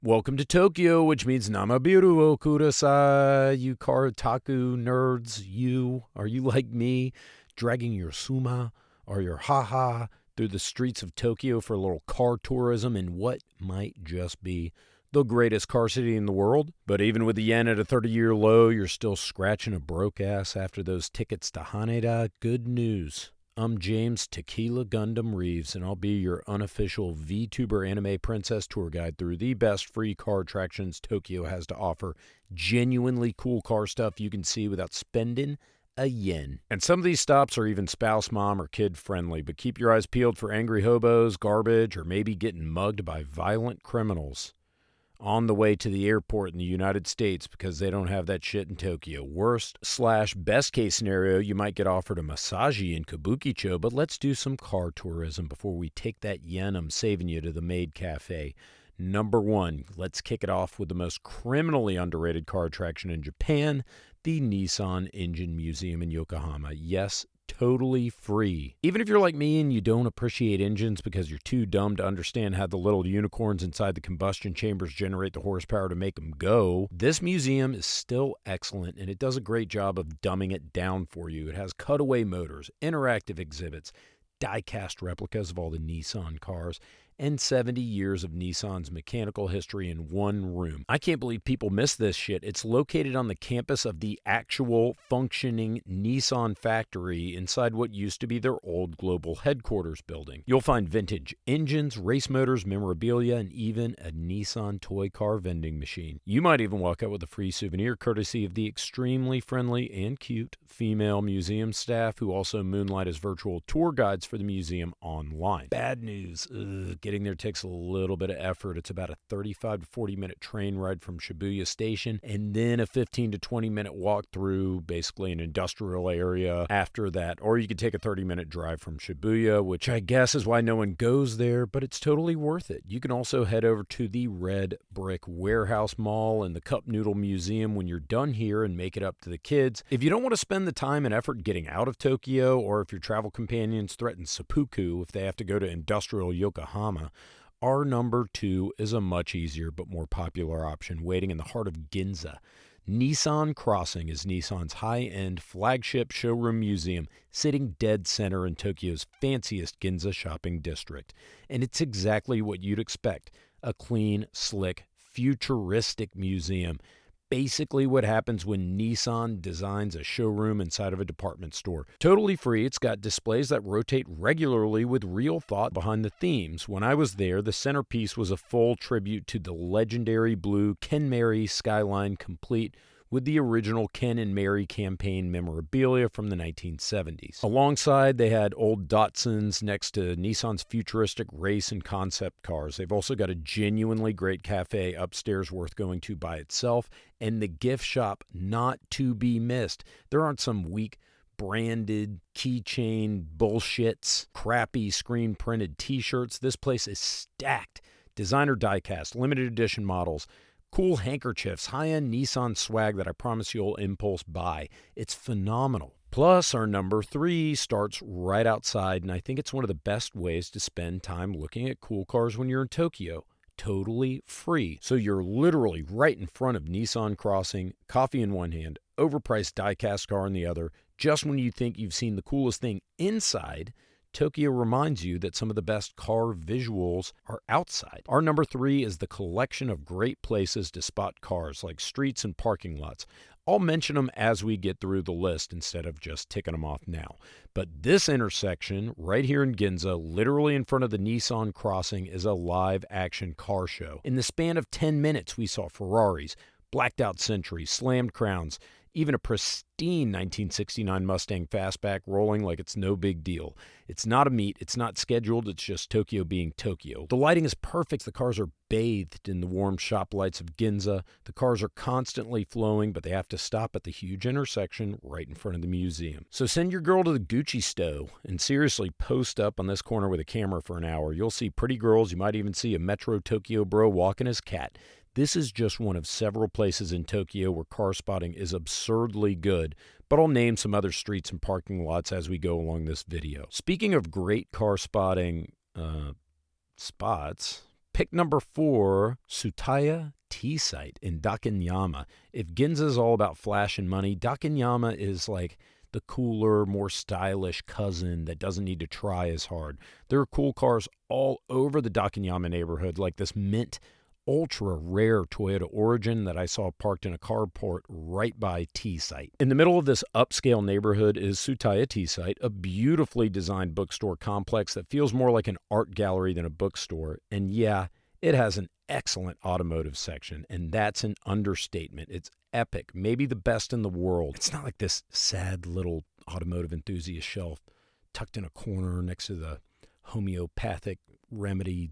Welcome to Tokyo, which means Namabiru wo kudasai. You car otaku nerds, are you like me, dragging your suma or your haha through the streets of Tokyo for a little car tourism in what might just be the greatest car city in the world? But even with the yen at a 30-year low, you're still scratching a broke ass after those tickets to Haneda. Good news. I'm James Tequila Gundam Reeves, and I'll be your unofficial VTuber anime princess tour guide through the best free car attractions Tokyo has to offer. Genuinely cool car stuff you can see without spending a yen. And some of these stops are even spouse, mom, or kid friendly, but keep your eyes peeled for angry hobos, garbage, or maybe getting mugged by violent criminals on the way to the airport in the United States, because they don't have that shit in Tokyo. Worst/best case scenario, you might get offered a massage in Kabukicho, but let's do some car tourism before we take that yen I'm saving you to the Maid Cafe. Number one, let's kick it off with the most criminally underrated car attraction in Japan, the Nissan Engine Museum in Yokohama. Yes, totally free. Even if you're like me and you don't appreciate engines because you're too dumb to understand how the little unicorns inside the combustion chambers generate the horsepower to make them go, this museum is still excellent, and it does a great job of dumbing it down for you. It has cutaway motors, interactive exhibits, die-cast replicas of all the Nissan cars, and 70 years of Nissan's mechanical history in one room. I can't believe people miss this shit. It's located on the campus of the actual functioning Nissan factory inside what used to be their old global headquarters building. You'll find vintage engines, race motors, memorabilia, and even a Nissan toy car vending machine. You might even walk out with a free souvenir courtesy of the extremely friendly and cute female museum staff, who also moonlight as virtual tour guides for the museum online. Bad news. Getting there takes a little bit of effort. It's about a 35 to 40 minute train ride from Shibuya Station, and then a 15 to 20 minute walk through basically an industrial area after that. Or you could take a 30-minute drive from Shibuya, which I guess is why no one goes there, but it's totally worth it. You can also head over to the Red Brick Warehouse Mall and the Cup Noodle Museum when you're done here and make it up to the kids. If you don't want to spend the time and effort getting out of Tokyo, or if your travel companions threaten seppuku if they have to go to industrial Yokohama, our number two is a much easier but more popular option, waiting in the heart of Ginza. Nissan Crossing is Nissan's high-end flagship showroom museum, sitting dead center in Tokyo's fanciest Ginza shopping district. And it's exactly what you'd expect: a clean, slick, futuristic museum. Basically what happens when Nissan designs a showroom inside of a department store. Totally free. It's got displays that rotate regularly with real thought behind the themes. When I was there, the centerpiece was a full tribute to the legendary blue Ken Mary skyline, complete with the original Ken and Mary campaign memorabilia from the 1970s. Alongside, they had old Datsuns next to Nissan's futuristic race and concept cars. They've also got a genuinely great cafe upstairs worth going to by itself, and the gift shop not to be missed. There aren't some weak branded keychain bullshits, crappy screen printed t-shirts. This place is stacked. Designer diecast, limited edition models, cool handkerchiefs, high-end Nissan swag that I promise you'll impulse buy. It's phenomenal. Plus, our number three starts right outside, and I think it's one of the best ways to spend time looking at cool cars when you're in Tokyo. Totally free. So you're literally right in front of Nissan Crossing, coffee in one hand, overpriced diecast car in the other. Just when you think you've seen the coolest thing inside, Tokyo reminds you that some of the best car visuals are outside. Our number three is the collection of great places to spot cars, like streets and parking lots. I'll mention them as we get through the list instead of just ticking them off now. But this intersection right here in Ginza, literally in front of the Nissan Crossing, is a live action car show. In the span of 10 minutes, we saw Ferraris, blacked out Centuries, slammed Crowns, even a pristine 1969 Mustang Fastback rolling like it's no big deal. It's not a meet, it's not scheduled, it's just Tokyo being Tokyo. The lighting is perfect. The cars are bathed in the warm shop lights of Ginza. The cars are constantly flowing, but they have to stop at the huge intersection right in front of the museum. So send your girl to the Gucci Sto and seriously post up on this corner with a camera for an hour. You'll see pretty girls. You might even see a Metro Tokyo bro walking his cat. This is just one of several places in Tokyo where car spotting is absurdly good, but I'll name some other streets and parking lots as we go along this video. Speaking of great car spotting spots, Pick number 4, Tsutaya T-Site in Dakinyama. If Ginza is all about flash and money, Dakinyama is like the cooler, more stylish cousin that doesn't need to try as hard. There are cool cars all over the Dakinyama neighborhood, like this mint ultra rare Toyota Origin that I saw parked in a carport right by T-Site. In the middle of this upscale neighborhood is Tsutaya T-Site, a beautifully designed bookstore complex that feels more like an art gallery than a bookstore. And yeah, it has an excellent automotive section, and that's an understatement. It's epic, maybe the best in the world. It's not like this sad little automotive enthusiast shelf tucked in a corner next to the homeopathic remedy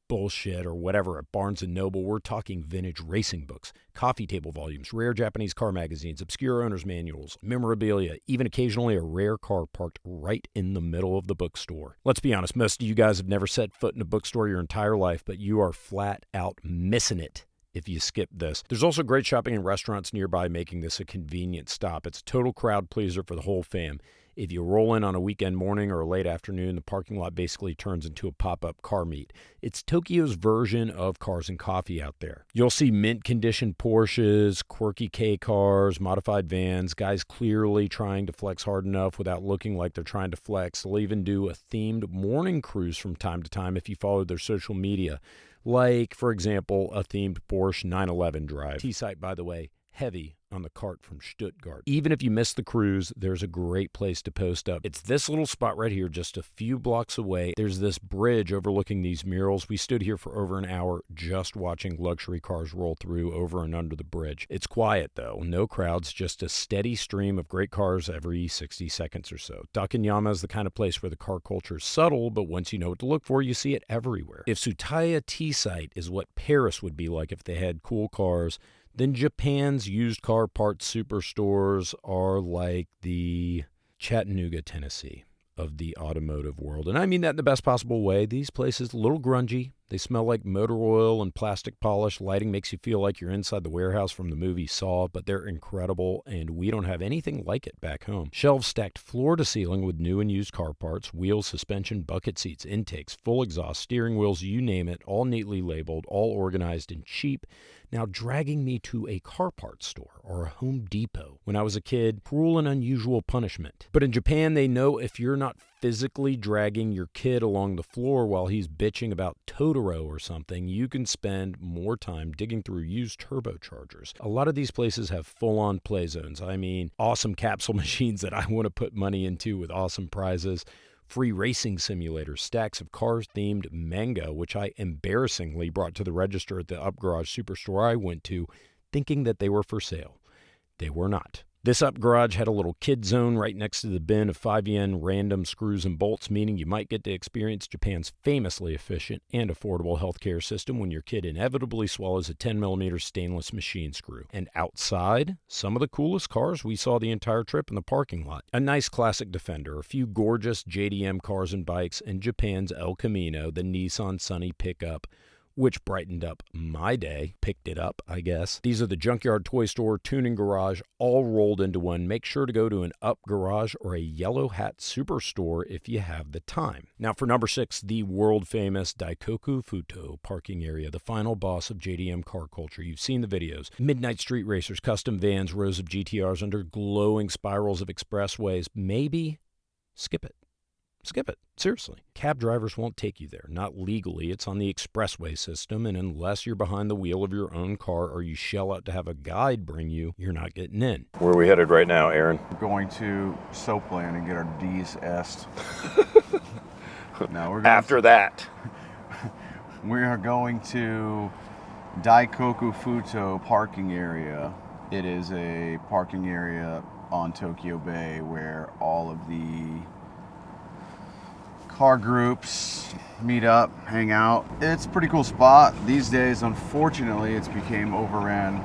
bullshit or whatever at Barnes & Noble. We're talking vintage racing books, coffee table volumes, rare Japanese car magazines, obscure owner's manuals, memorabilia, even occasionally a rare car parked right in the middle of the bookstore. Let's be honest, most of you guys have never set foot in a bookstore your entire life, but you are flat out missing it if you skip this. There's also great shopping and restaurants nearby, making this a convenient stop. It's a total crowd pleaser for the whole fam. If you roll in on a weekend morning or a late afternoon, the parking lot basically turns into a pop-up car meet. It's Tokyo's version of Cars and Coffee out there. You'll see mint-conditioned Porsches, quirky K cars, modified vans, guys clearly trying to flex hard enough without looking like they're trying to flex. They'll even do a themed morning cruise from time to time if you follow their social media. Like, for example, a themed Porsche 911 drive. T-Site, by the way, heavy on the cart from Stuttgart. Even if you miss the cruise, there's a great place to post up. It's this little spot right here, just a few blocks away. There's this bridge overlooking these murals. We stood here for over an hour just watching luxury cars roll through over and under the bridge. It's quiet though, no crowds, just a steady stream of great cars every 60 seconds or so. Dakinyama is the kind of place where the car culture is subtle, but once you know what to look for, you see it everywhere. If Tsutaya T-Site is what Paris would be like if they had cool cars, then Japan's used car parts superstores are like the Chattanooga, Tennessee of the automotive world. And I mean that in the best possible way. These places, a little grungy. They smell like motor oil and plastic polish. Lighting makes you feel like you're inside the warehouse from the movie Saw, but they're incredible, and we don't have anything like it back home. Shelves stacked floor to ceiling with new and used car parts, wheels, suspension, bucket seats, intakes, full exhaust, steering wheels, you name it, all neatly labeled, all organized and cheap. Now, dragging me to a car parts store or a Home Depot when I was a kid, cruel and unusual punishment. But in Japan, they know if you're not physically dragging your kid along the floor while he's bitching about Totoro or something, you can spend more time digging through used turbochargers. A lot of these places have full-on play zones. I mean, awesome capsule machines that I want to put money into with awesome prizes. Free racing simulators, stacks of car-themed manga, which I embarrassingly brought to the register at the Up Garage Superstore I went to, thinking that they were for sale. They were not. This Up Garage had a little kid zone right next to the bin of 5 yen random screws and bolts, meaning you might get to experience Japan's famously efficient and affordable healthcare system when your kid inevitably swallows a 10mm stainless machine screw. And outside, some of the coolest cars we saw the entire trip in the parking lot. A nice classic Defender, a few gorgeous JDM cars and bikes, and Japan's El Camino, the Nissan Sunny pickup, which brightened up my day, picked it up, I guess. These are the Junkyard Toy Store, Tuning Garage, all rolled into one. Make sure to go to an Up Garage or a Yellow Hat Superstore if you have the time. Now for number 6, the world-famous Daikoku Futo parking area, the final boss of JDM car culture. You've seen the videos. Midnight street racers, custom vans, rows of GTRs under glowing spirals of expressways. Maybe skip it. Skip it. Seriously. Cab drivers won't take you there. Not legally. It's on the expressway system, and unless you're behind the wheel of your own car or you shell out to have a guide bring you, you're not getting in. Where are we headed right now, Aaron? We're going to Soapland and get our D's est. Now After that. We are going to Daikoku Futo parking area. It is a parking area on Tokyo Bay where all of the car groups meet up, hang out. It's a pretty cool spot. These days, unfortunately, it's became overran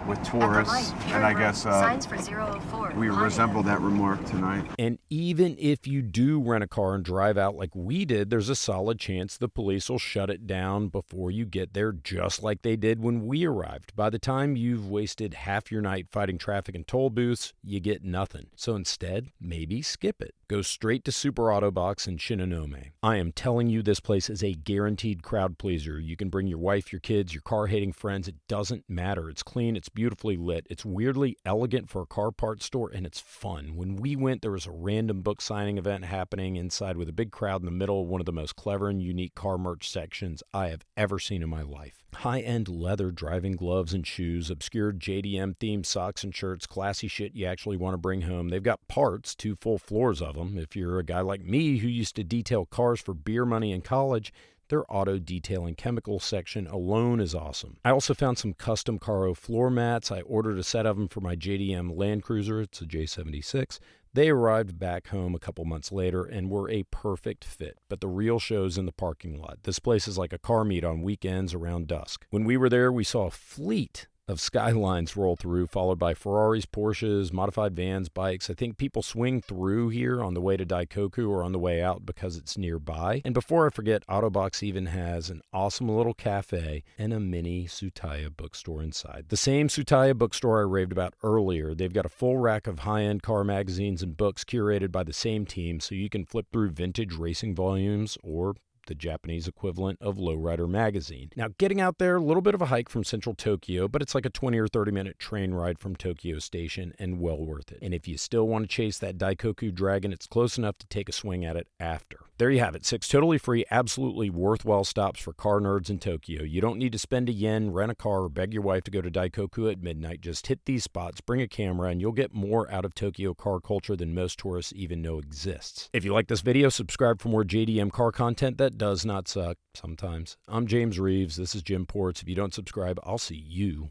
with tourists, and I guess signs for 004. we resemble that remark tonight. And even if you do rent a car and drive out like we did, there's a solid chance the police will shut it down before you get there, just like they did when we arrived. By the time you've wasted half your night fighting traffic and toll booths, you get nothing. So instead, maybe skip it. Go straight to Super Auto Box in Shinonome. I am telling you, this place is a guaranteed crowd pleaser. You can bring your wife, your kids, your car-hating friends. It doesn't matter. It's clean, it's beautifully lit, it's weirdly elegant for a car parts store, and it's fun. When we went, there was a random book signing event happening inside with a big crowd in the middle of one of the most clever and unique car merch sections I have ever seen in my life. High-end leather driving gloves and shoes, obscure JDM-themed socks and shirts, classy shit you actually want to bring home. They've got parts, 2 full floors of them. If you're a guy like me who used to detail cars for beer money in college, their auto detailing chemical section alone is awesome. I also found some custom Caro floor mats. I ordered a set of them for my JDM Land Cruiser. It's a J76. They arrived back home a couple months later and were a perfect fit. But the real show's in the parking lot. This place is like a car meet on weekends around dusk. When we were there, we saw a fleet of Skylines roll through, followed by Ferraris, Porsches, modified vans, bikes. I think people swing through here on the way to Daikoku or on the way out because it's nearby. And before I forget, Autobox even has an awesome little cafe and a mini Tsutaya bookstore inside. The same Tsutaya bookstore I raved about earlier. They've got a full rack of high-end car magazines and books curated by the same team, so you can flip through vintage racing volumes or the Japanese equivalent of Lowrider magazine. Now, getting out there, a little bit of a hike from central Tokyo, but it's like a 20 or 30 minute train ride from Tokyo Station and well worth it. And if you still want to chase that Daikoku dragon, it's close enough to take a swing at it after. There you have it. 6 totally free, absolutely worthwhile stops for car nerds in Tokyo. You don't need to spend a yen, rent a car, or beg your wife to go to Daikoku at midnight. Just hit these spots, bring a camera, and you'll get more out of Tokyo car culture than most tourists even know exists. If you like this video, subscribe for more JDM car content that does not suck sometimes. I'm James Reeves. This is Jim Ports. If you don't subscribe, I'll see you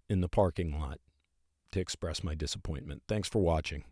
in the parking lot to express my disappointment. Thanks for watching.